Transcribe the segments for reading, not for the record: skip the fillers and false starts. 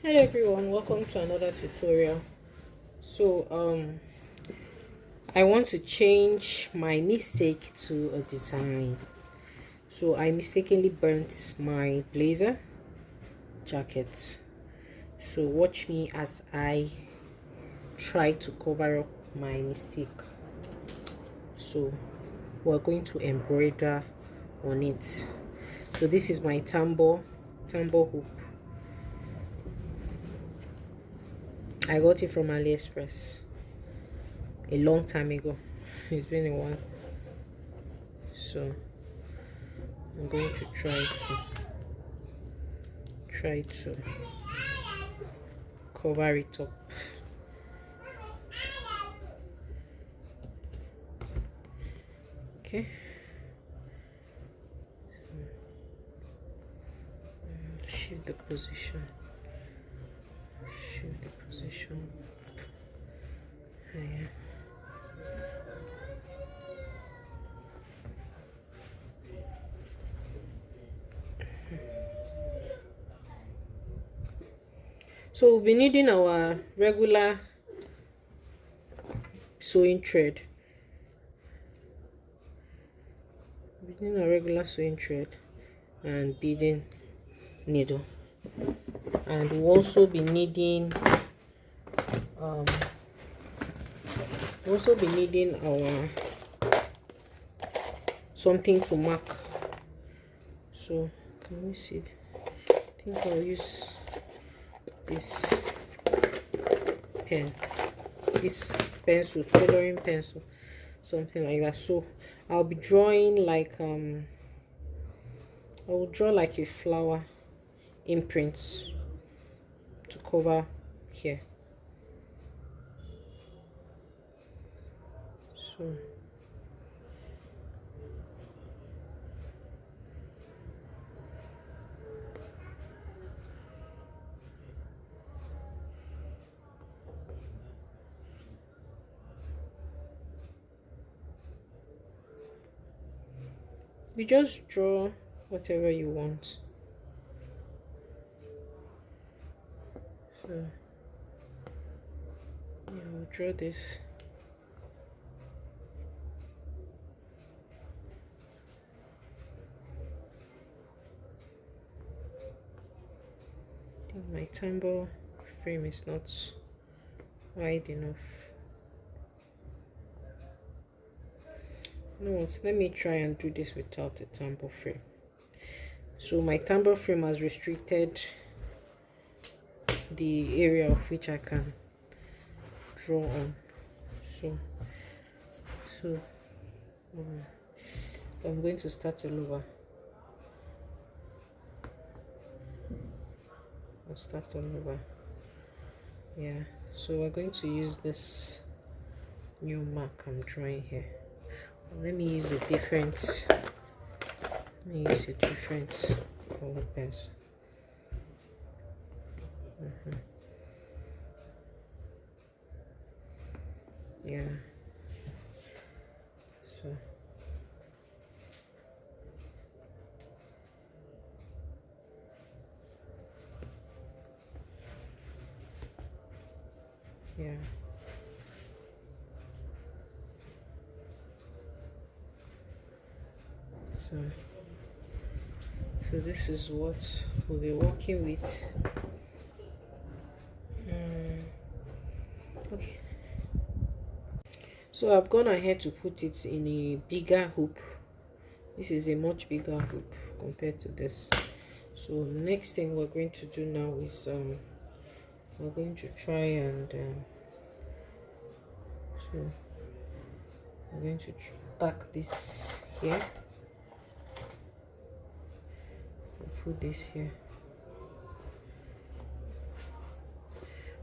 Hello everyone, welcome to another tutorial. I want to change my mistake to a design. So I mistakenly burnt my blazer jacket. So watch me as I try to cover up my mistake. So we're going to embroider on it. So this is my tambour hoop. I got it from AliExpress a long time ago. It's been a while. So I'm going to try to cover it up. Okay. Shift the position. Shift the position. Higher. So we'll be needing our regular sewing thread. Needing a regular sewing thread and beading needle. And we'll also be needing our something to mark. So can we see? I think I'll use this pen, this pencil, tailoring pencil, something like that. So I'll be drawing like I will draw like a flower imprint to cover here. So you just draw whatever you want. So yeah, I'll draw this. I think my tambour frame is not wide enough. You know what? Let me try and do this without a tambour frame. So my tambour frame has restricted the area of which I can draw on. So I'm going to start all over. I'll start all over. Yeah. So we're going to use this new mark I'm drawing here. Let me use a different color pencil. Yeah. So yeah. So this is what we'll be working with. Okay. So I've gone ahead to put it in a bigger hoop. This is a much bigger hoop compared to this. So next thing we're going to do now is we're going to try and so we're going to tack this here. We'll put this here.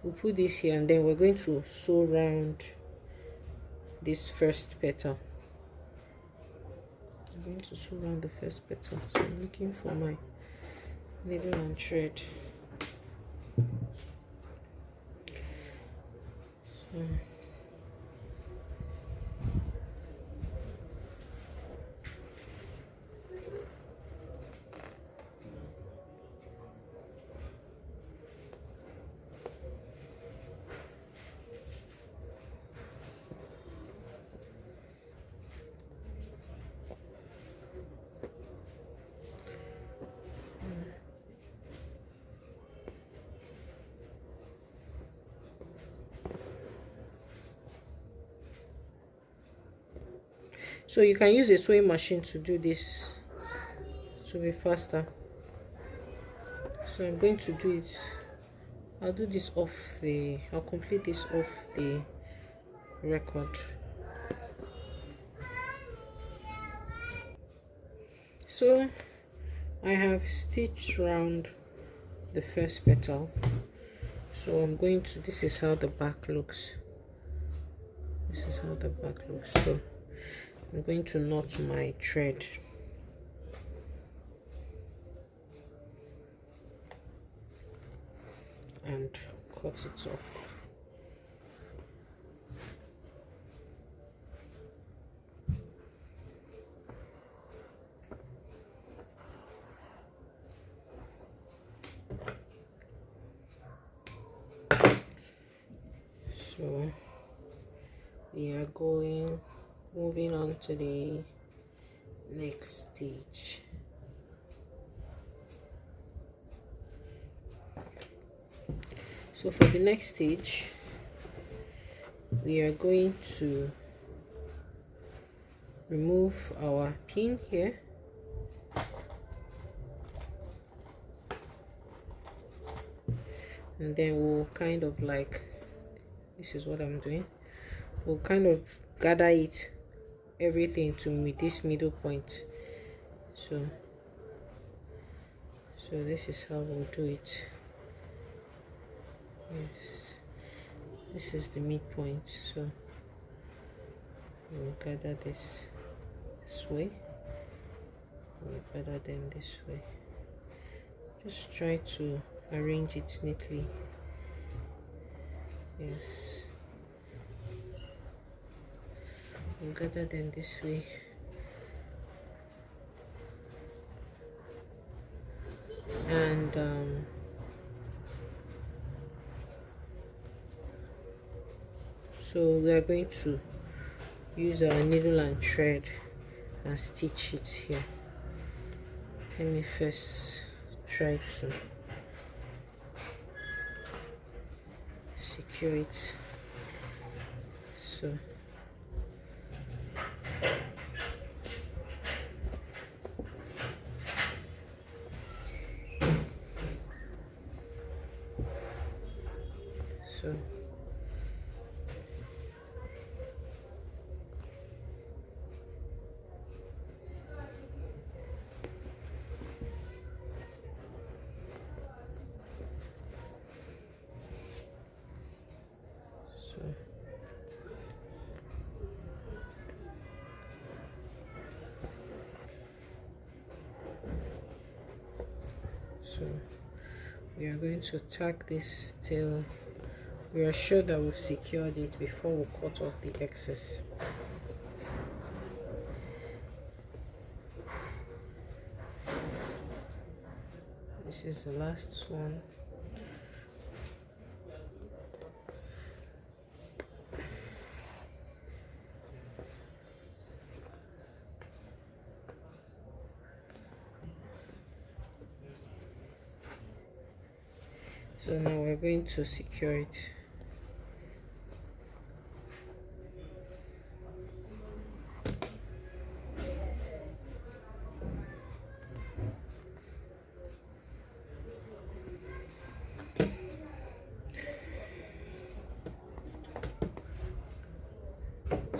We'll put this here, and then we're going to sew around this first petal. I'm going to sew around the first petal. So I'm looking for my needle and thread. So you can use a sewing machine to do this to be faster. So I'm going to do it. I'll do this off the, I'll complete this off the record. So I have stitched around the first petal. So I'm going to, this is how the back looks. This is how the back looks. So I'm going to knot my thread. And cut it off. So we are moving on to the next stage. So for the next stage, we are going to remove our pin here. And then we'll kind of like, this is what I'm doing. We'll kind of gather it, everything to this middle point. So this is how we'll do it. Yes, this is the midpoint. So we'll gather this way. We'll gather them this way. Just try to arrange it neatly. Yes, we'll gather them this way. And so we are going to use our needle and thread and stitch it here. Let me first try to secure it. So we are going to tack this till we are sure that we've secured it before we cut off the excess. This is the last one. So now we're going to secure it.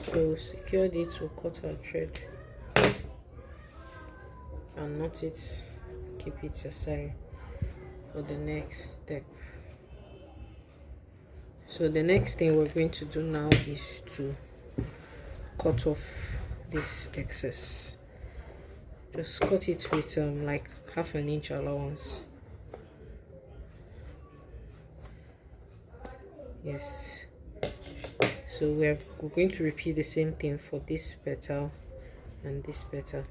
So we've secured it, we'll cut our thread and knot it, keep it aside for the next step. So the next thing we're going to do now is to cut off this excess. Just cut it with like ½ inch allowance. Yes. So we're going to repeat the same thing for this petal and this petal.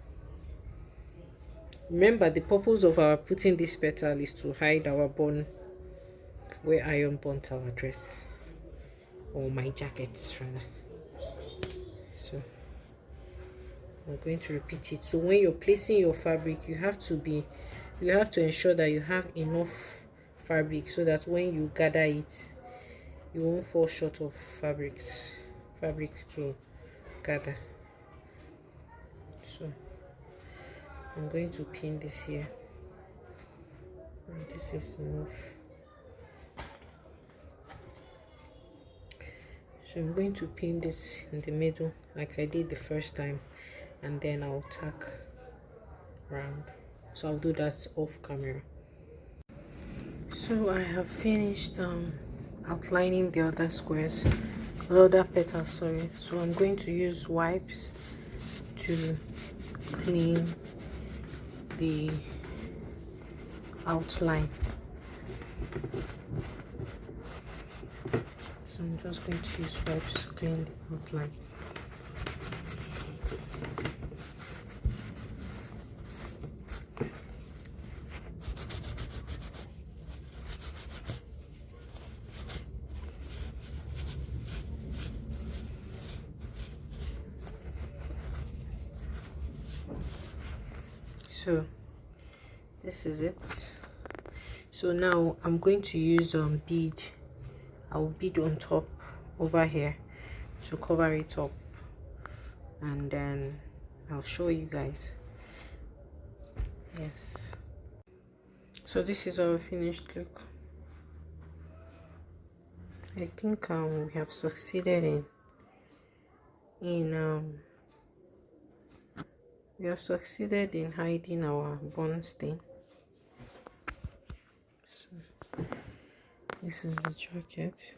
Remember, the purpose of our putting this petal is to hide our bone where iron burnt our dress, or my jacket rather. So I'm going to repeat it. So when you're placing your fabric, you have to ensure that you have enough fabric so that when you gather it, you won't fall short of fabric to gather. So I'm going to pin this here. This is enough. So I'm going to pin this in the middle like I did the first time, and then I'll tack round. So I'll do that off camera. So I have finished outlining the other squares, the other petals, sorry. So I'm going to use wipes to clean the outline. So I'm just going to use wipes to clean the outline. So this is it. So now I'm going to use bead. I'll bead on top over here to cover it up, and then I'll show you guys. Yes, so this is our finished look. I think we have succeeded in hiding our bond stain. So this is the jacket.